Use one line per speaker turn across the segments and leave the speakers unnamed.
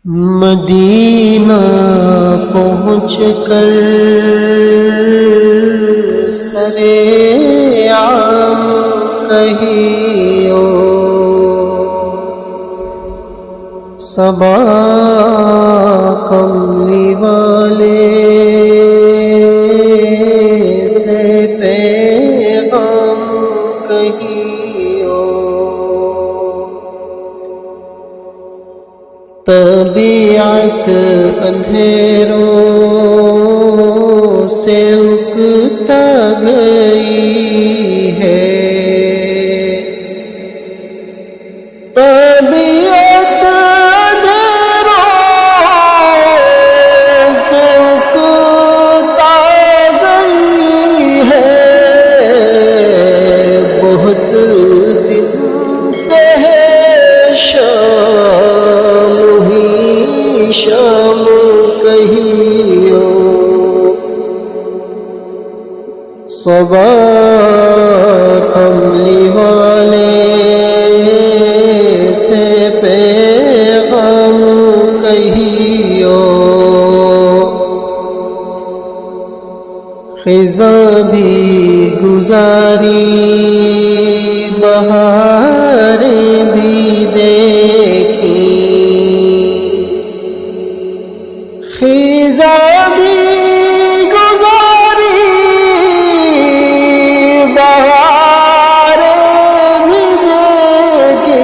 مدینہ پہنچ کر سرے عام کہیو، صبا کملی والے سے پیغام کہیو، طبیعت اندھیروں سے اکتا گئی ہے، طبیعت اندھیروں سے اکتا گئی ہے، بہت دن سے شام کہیو، صبا کملی والے سے پیغام کہیو، خزاں بھی گزاری بہاریں بھی دیکھی، خزاں بھی گزاری بہاریں بھی دیکھی،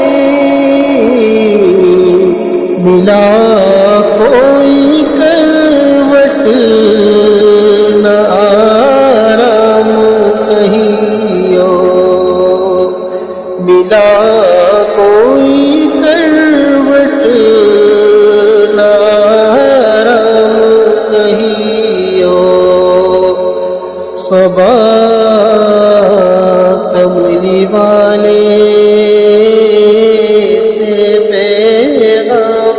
ملا کوئی کروٹ نہ آرام کہیو، ملا کوئی کروٹ نہ صبا کملی والے سے پیغام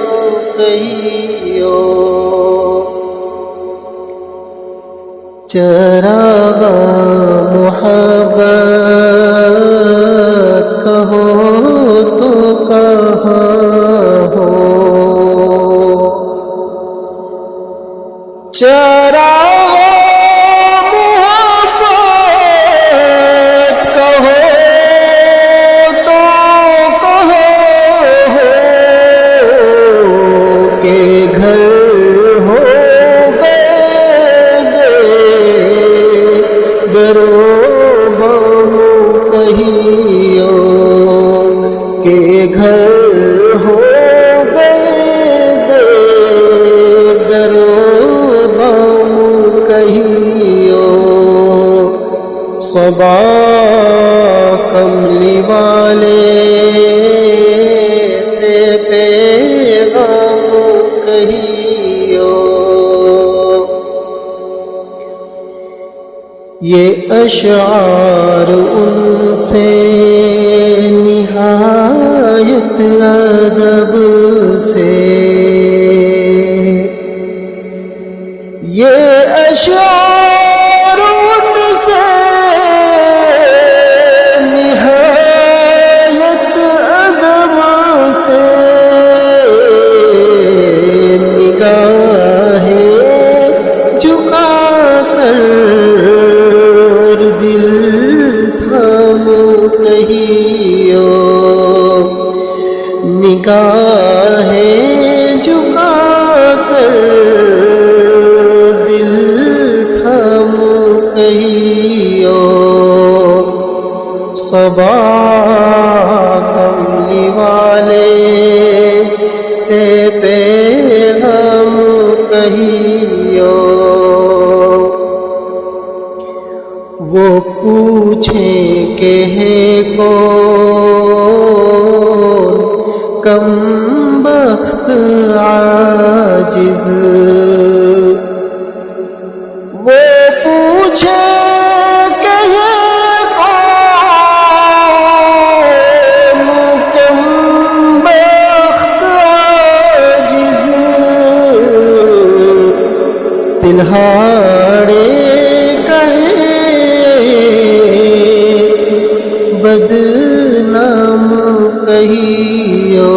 کہیو، چراغ محبت کہو تو کہاں ہو، چراغ کہیو کہ گھر ہو گئے بے در و بام کہیو، صبا کملی والے سے پیغام کہیو، یہ اشعار ان سے نہایت ادب سے، یہ اشعار ان سے نہایت ادب سے، نگاہیں جھکا کر دل تھام کہیو، نگاہیں جھکا کر دل تھام کہیو، صبا کملی والے سے پیغام کہیو، وہ پوچھیں کہ ہے کون کم بخت عاجز، وہ پوچھیں کہ ہے کون کم بخت عاجز، تلہاڑے بدنام کہیو،